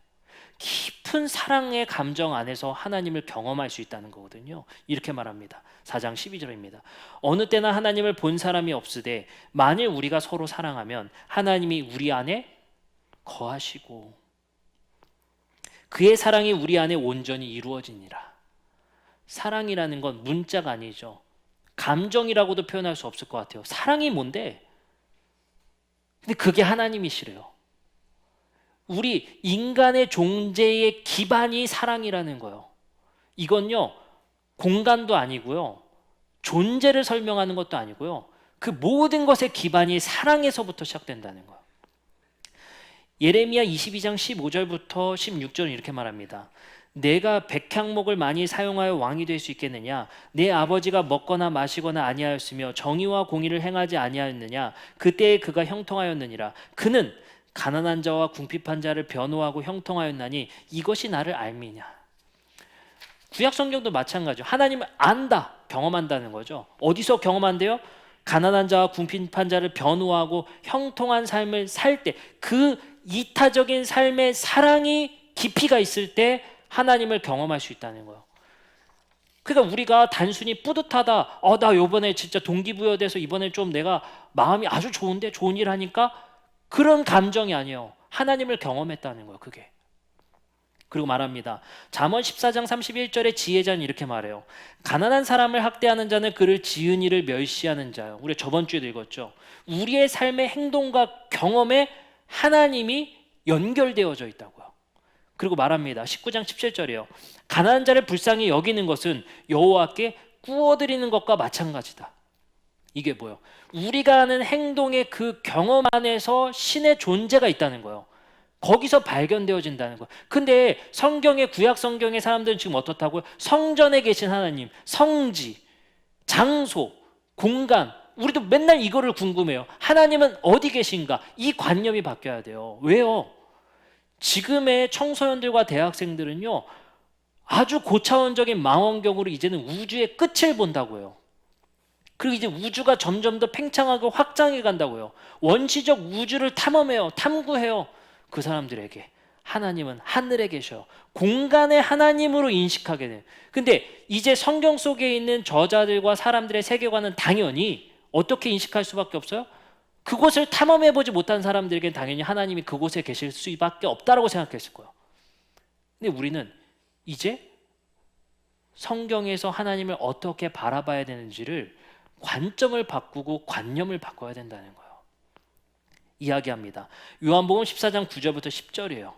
깊은 사랑의 감정 안에서 하나님을 경험할 수 있다는 거거든요. 이렇게 말합니다. 4장 12절입니다. 어느 때나 하나님을 본 사람이 없으되 만일 우리가 서로 사랑하면 하나님이 우리 안에 거하시고 그의 사랑이 우리 안에 온전히 이루어지니라. 사랑이라는 건 문자가 아니죠. 감정이라고도 표현할 수 없을 것 같아요. 사랑이 뭔데? 근데 그게 하나님이시래요. 우리 인간의 존재의 기반이 사랑이라는 거예요. 이건요, 공간도 아니고요, 존재를 설명하는 것도 아니고요, 그 모든 것의 기반이 사랑에서부터 시작된다는 거예요. 예레미야 22장 15절부터 16절은 이렇게 말합니다. 내가 백향목을 많이 사용하여 왕이 될 수 있겠느냐? 내 아버지가 먹거나 마시거나 아니하였으며 정의와 공의를 행하지 아니하였느냐? 그때에 그가 형통하였느니라. 그는 가난한 자와 궁핍한 자를 변호하고 형통하였나니 이것이 나를 알미냐. 구약 성경도 마찬가지죠. 하나님을 안다, 경험한다는 거죠. 어디서 경험한대요? 가난한 자와 궁핍한 자를 변호하고 형통한 삶을 살 때, 그 이타적인 삶의 사랑이 깊이가 있을 때 하나님을 경험할 수 있다는 거예요. 그러니까 우리가 단순히 뿌듯하다, 나 요번에 진짜 동기부여돼서 이번에 좀 내가 마음이 아주 좋은데, 좋은 일 하니까, 그런 감정이 아니에요. 하나님을 경험했다는 거예요, 그게. 그리고 말합니다. 잠언 14장 31절에 지혜자는 이렇게 말해요. 가난한 사람을 학대하는 자는 그를 지은 이를 멸시하는 자요. 우리 저번 주에도 읽었죠. 우리의 삶의 행동과 경험에 하나님이 연결되어져 있다고요. 그리고 말합니다. 19장 17절이에요. 가난한 자를 불쌍히 여기는 것은 여호와께 구워드리는 것과 마찬가지다. 이게 뭐예요? 우리가 하는 행동의 그 경험 안에서 신의 존재가 있다는 거예요. 거기서 발견되어진다는 거예요. 근데 성경의, 구약 성경의 사람들은 지금 어떻다고요? 성전에 계신 하나님, 성지, 장소, 공간, 우리도 맨날 이거를 궁금해요. 하나님은 어디 계신가? 이 관념이 바뀌어야 돼요. 왜요? 지금의 청소년들과 대학생들은요, 아주 고차원적인 망원경으로 이제는 우주의 끝을 본다고요. 그리고 이제 우주가 점점 더 팽창하고 확장해 간다고요. 원시적 우주를 탐험해요. 탐구해요. 그 사람들에게 하나님은 하늘에 계셔요. 공간의 하나님으로 인식하게 돼요. 근데 이제 성경 속에 있는 저자들과 사람들의 세계관은 당연히 어떻게 인식할 수밖에 없어요? 그곳을 탐험해보지 못한 사람들에게는 당연히 하나님이 그곳에 계실 수밖에 없다라고 생각했을 거예요. 근데 우리는 이제 성경에서 하나님을 어떻게 바라봐야 되는지를 관점을 바꾸고 관념을 바꿔야 된다는 거예요. 이야기합니다. 요한복음 14장 9절부터 10절이에요.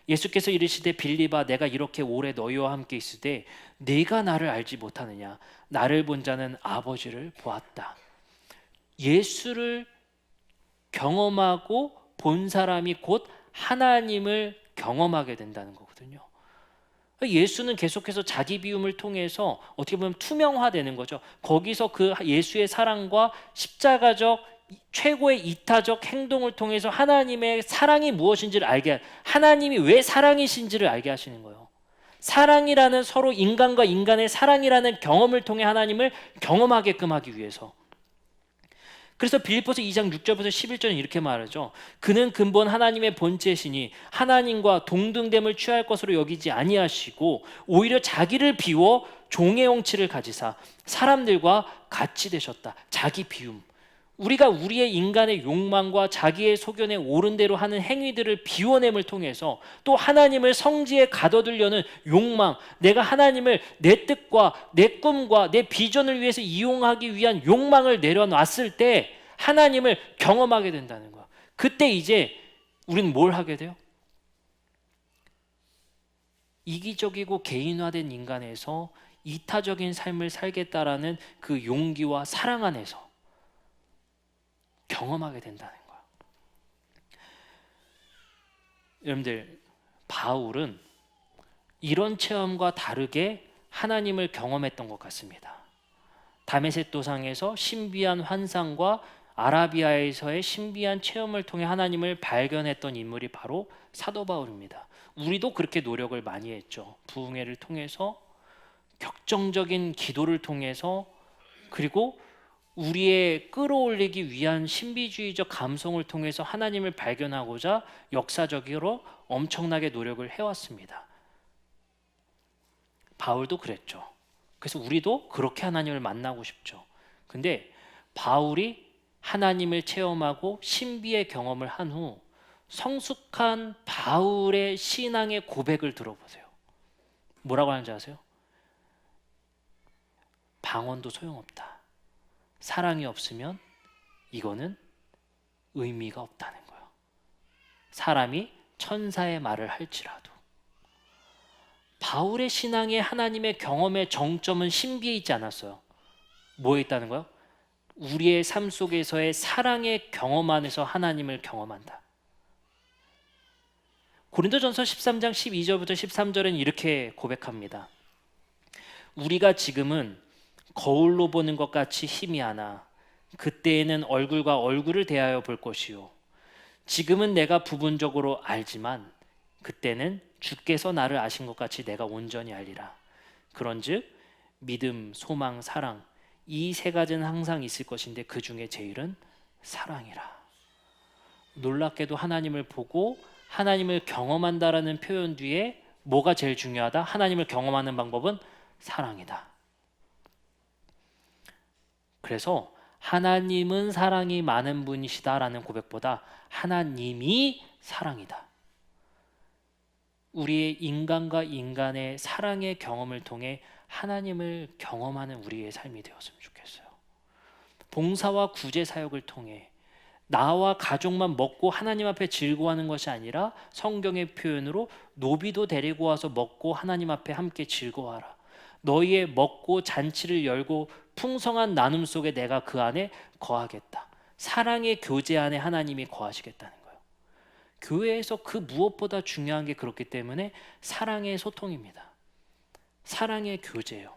예수께서 이르시되 빌립아 내가 이렇게 오래 너희와 함께 있으되 네가 나를 알지 못하느냐? 나를 본 자는 아버지를 보았다. 예수를 경험하고 본 사람이 곧 하나님을 경험하게 된다는 거거든요. 예수는 계속해서 자기 비움을 통해서 어떻게 보면 투명화되는 거죠. 거기서 그 예수의 사랑과 십자가적 최고의 이타적 행동을 통해서 하나님의 사랑이 무엇인지를 알게, 하나님이 왜 사랑이신지를 알게 하시는 거예요. 사랑이라는, 서로 인간과 인간의 사랑이라는 경험을 통해 하나님을 경험하게끔 하기 위해서. 그래서 빌립보서 2장 6절부터 11절은 이렇게 말하죠. 그는 근본 하나님의 본체시니 하나님과 동등됨을 취할 것으로 여기지 아니하시고 오히려 자기를 비워 종의 형체를 가지사 사람들과 같이 되셨다. 자기 비움. 우리가 우리의 인간의 욕망과 자기의 소견에 옳은 대로 하는 행위들을 비워냄을 통해서 또 하나님을 성지에 가둬두려는 욕망, 내가 하나님을 내 뜻과 내 꿈과 내 비전을 위해서 이용하기 위한 욕망을 내려놨을 때 하나님을 경험하게 된다는 거야. 그때 이제 우리는 뭘 하게 돼요? 이기적이고 개인화된 인간에서 이타적인 삶을 살겠다라는 그 용기와 사랑 안에서 경험하게 된다는 거야. 여러분들, 바울은 이런 체험과 다르게 하나님을 경험했던 것 같습니다. 다메섹 도상에서 신비한 환상과 아라비아에서의 신비한 체험을 통해 하나님을 발견했던 인물이 바로 사도 바울입니다. 우리도 그렇게 노력을 많이 했죠. 부흥회를 통해서, 격정적인 기도를 통해서, 그리고 우리의 끌어올리기 위한 신비주의적 감성을 통해서 하나님을 발견하고자 역사적으로 엄청나게 노력을 해왔습니다. 바울도 그랬죠. 그래서 우리도 그렇게 하나님을 만나고 싶죠. 근데 바울이 하나님을 체험하고 신비의 경험을 한 후 성숙한 바울의 신앙의 고백을 들어보세요. 뭐라고 하는지 아세요? 방언도 소용없다. 사랑이 없으면 이거는 의미가 없다는 거예요. 사람이 천사의 말을 할지라도. 바울의 신앙에 하나님의 경험의 정점은 신비에 있지 않았어요. 뭐에 있다는 거예요? 우리의 삶 속에서의 사랑의 경험 안에서 하나님을 경험한다. 고린도전서 13장 12절부터 13절은 이렇게 고백합니다. 우리가 지금은 거울로 보는 것 같이 희미하나 그때에는 얼굴과 얼굴을 대하여 볼 것이요. 지금은 내가 부분적으로 알지만 그때는 주께서 나를 아신 것 같이 내가 온전히 알리라. 그런즉 믿음, 소망, 사랑 이 세 가지는 항상 있을 것인데 그 중에 제일은 사랑이라. 놀랍게도 하나님을 보고 하나님을 경험한다라는 표현 뒤에 뭐가 제일 중요하다? 하나님을 경험하는 방법은 사랑이다. 그래서 하나님은 사랑이 많은 분이시다라는 고백보다 하나님이 사랑이다. 우리의 인간과 인간의 사랑의 경험을 통해 하나님을 경험하는 우리의 삶이 되었으면 좋겠어요. 봉사와 구제 사역을 통해 나와 가족만 먹고 하나님 앞에 즐거워하는 것이 아니라 성경의 표현으로 노비도 데리고 와서 먹고 하나님 앞에 함께 즐거워하라. 너희의 먹고 잔치를 열고 풍성한 나눔 속에 내가 그 안에 거하겠다. 사랑의 교제 안에 하나님이 거하시겠다는 거예요. 교회에서 그 무엇보다 중요한 게 그렇기 때문에 사랑의 소통입니다. 사랑의 교제예요.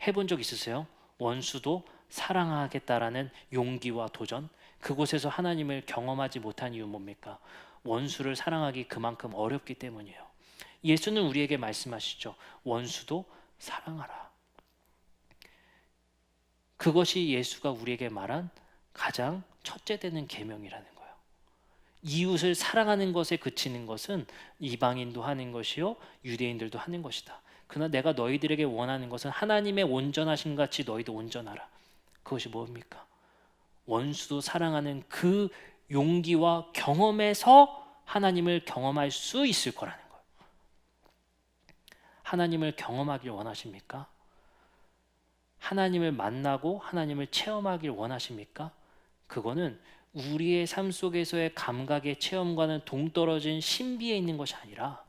해본 적 있으세요? 원수도 사랑하겠다라는 용기와 도전. 그곳에서 하나님을 경험하지 못한 이유 뭡니까? 원수를 사랑하기 그만큼 어렵기 때문이에요. 예수는 우리에게 말씀하시죠. 원수도 사랑하라. 그것이 예수가 우리에게 말한 가장 첫째 되는 계명이라는 거예요. 이웃을 사랑하는 것에 그치는 것은 이방인도 하는 것이요 유대인들도 하는 것이다. 그러나 내가 너희들에게 원하는 것은 하나님의 온전하신 같이 너희도 온전하라. 그것이 뭡니까? 원수도 사랑하는 그 용기와 경험에서 하나님을 경험할 수 있을 거라는 거예요. 하나님을 경험하길 원하십니까? 하나님을 만나고 하나님을 체험하길 원하십니까? 그거는 우리의 삶 속에서의 감각의 체험과는 동떨어진 신비에 있는 것이 아니라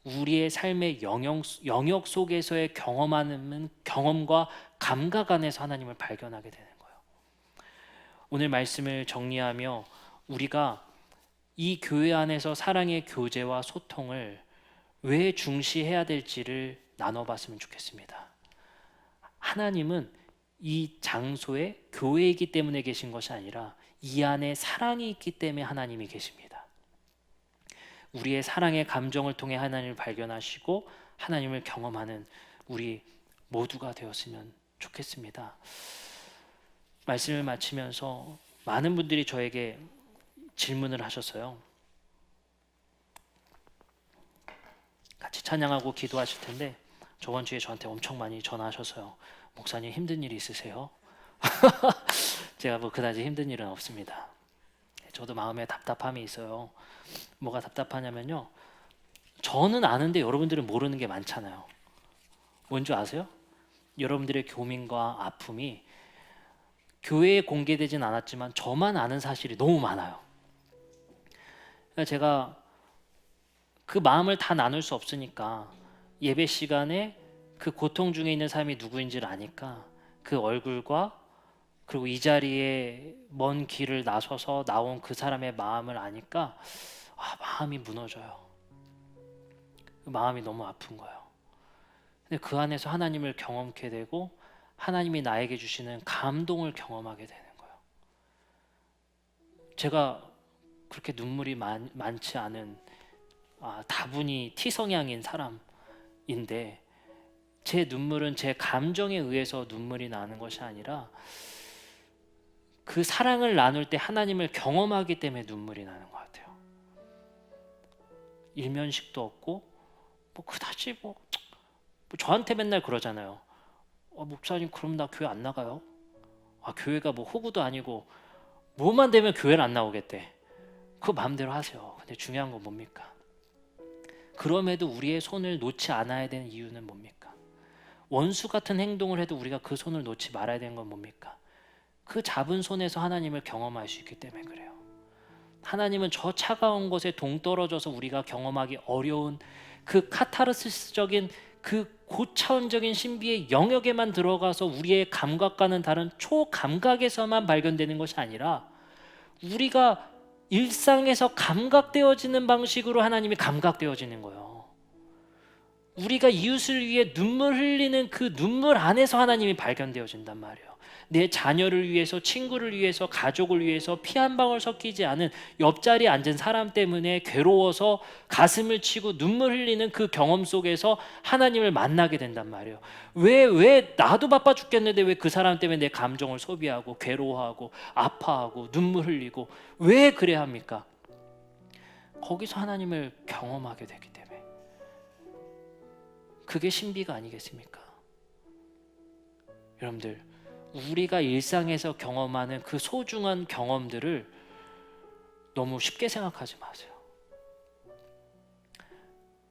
우리의 삶의 영역 속에서의 경험하는 경험과 감각 안에서 하나님을 발견하게 되는 거예요. 오늘 말씀을 정리하며 우리가 이 교회 안에서 사랑의 교제와 소통을 왜 중시해야 될지를 나눠봤으면 좋겠습니다. 하나님은 이 장소에 교회이기 때문에 계신 것이 아니라 이 안에 사랑이 있기 때문에 하나님이 계십니다. 우리의 사랑의 감정을 통해 하나님을 발견하시고 하나님을 경험하는 우리 모두가 되었으면 좋겠습니다. 말씀을 마치면서 많은 분들이 저에게 질문을 하셨어요. 같이 찬양하고 기도하실 텐데 저번 주에 저한테 엄청 많이 전화하셔서요. 목사님 힘든 일 있으세요? 제가 뭐 그다지 힘든 일은 없습니다. 저도 마음에 답답함이 있어요. 뭐가 답답하냐면요. 저는 아는데 여러분들은 모르는 게 많잖아요. 뭔지 아세요? 여러분들의 고민과 아픔이 교회에 공개되진 않았지만 저만 아는 사실이 너무 많아요. 그러니까 제가 그 마음을 다 나눌 수 없으니까 예배 시간에 그 고통 중에 있는 사람이 누구인지를 아니까 그 얼굴과 그리고 이 자리에 먼 길을 나서서 나온 그 사람의 마음을 아니까 마음이 무너져요. 마음이 너무 아픈 거예요. 근데 그 안에서 하나님을 경험케 되고 하나님이 나에게 주시는 감동을 경험하게 되는 거예요. 제가 그렇게 눈물이 많지 않은 다분히 T성향인 사람인데 제 눈물은 제 감정에 의해서 눈물이 나는 것이 아니라 그 사랑을 나눌 때 하나님을 경험하기 때문에 눈물이 나는 것 같아요. 일면식도 없고 뭐 그다지 뭐 저한테 맨날 그러잖아요. 목사님 그럼 나 교회 안 나가요? 교회가 뭐 호구도 아니고 뭐만 되면 교회를 안 나오겠대. 그거 마음대로 하세요. 근데 중요한 건 뭡니까? 그럼에도 우리의 손을 놓지 않아야 되는 이유는 뭡니까? 원수 같은 행동을 해도 우리가 그 손을 놓지 말아야 되는 건 뭡니까? 그 잡은 손에서 하나님을 경험할 수 있기 때문에 그래요. 하나님은 저 차가운 곳에 동떨어져서 우리가 경험하기 어려운 그 카타르시스적인 그 고차원적인 신비의 영역에만 들어가서 우리의 감각과는 다른 초감각에서만 발견되는 것이 아니라 우리가 일상에서 감각되어지는 방식으로 하나님이 감각되어지는 거예요. 우리가 이웃을 위해 눈물 흘리는 그 눈물 안에서 하나님이 발견되어진단 말이에요. 내 자녀를 위해서, 친구를 위해서, 가족을 위해서 피 한 방울 섞이지 않은 옆자리에 앉은 사람 때문에 괴로워서 가슴을 치고 눈물 흘리는 그 경험 속에서 하나님을 만나게 된단 말이에요. 왜 나도 바빠 죽겠는데 왜 그 사람 때문에 내 감정을 소비하고 괴로워하고 아파하고 눈물 흘리고 왜 그래야 합니까? 거기서 하나님을 경험하게 되기 때문에 그게 신비가 아니겠습니까? 여러분들 우리가 일상에서 경험하는 그 소중한 경험들을 너무 쉽게 생각하지 마세요.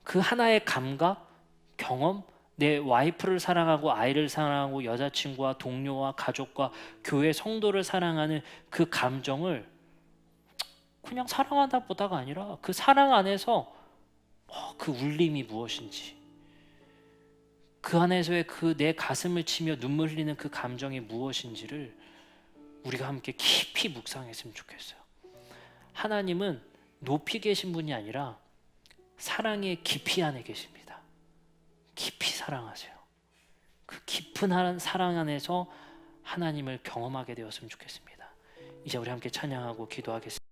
그 하나의 감각, 경험, 내 와이프를 사랑하고 아이를 사랑하고 여자친구와 동료와 가족과 교회 성도를 사랑하는 그 감정을 그냥 사랑하다 보다가 아니라 그 사랑 안에서 그 울림이 무엇인지, 그 안에서의 그 내 가슴을 치며 눈물 흘리는 그 감정이 무엇인지를 우리가 함께 깊이 묵상했으면 좋겠어요. 하나님은 높이 계신 분이 아니라 사랑의 깊이 안에 계십니다. 깊이 사랑하세요. 그 깊은 사랑 안에서 하나님을 경험하게 되었으면 좋겠습니다. 이제 우리 함께 찬양하고 기도하겠습니다.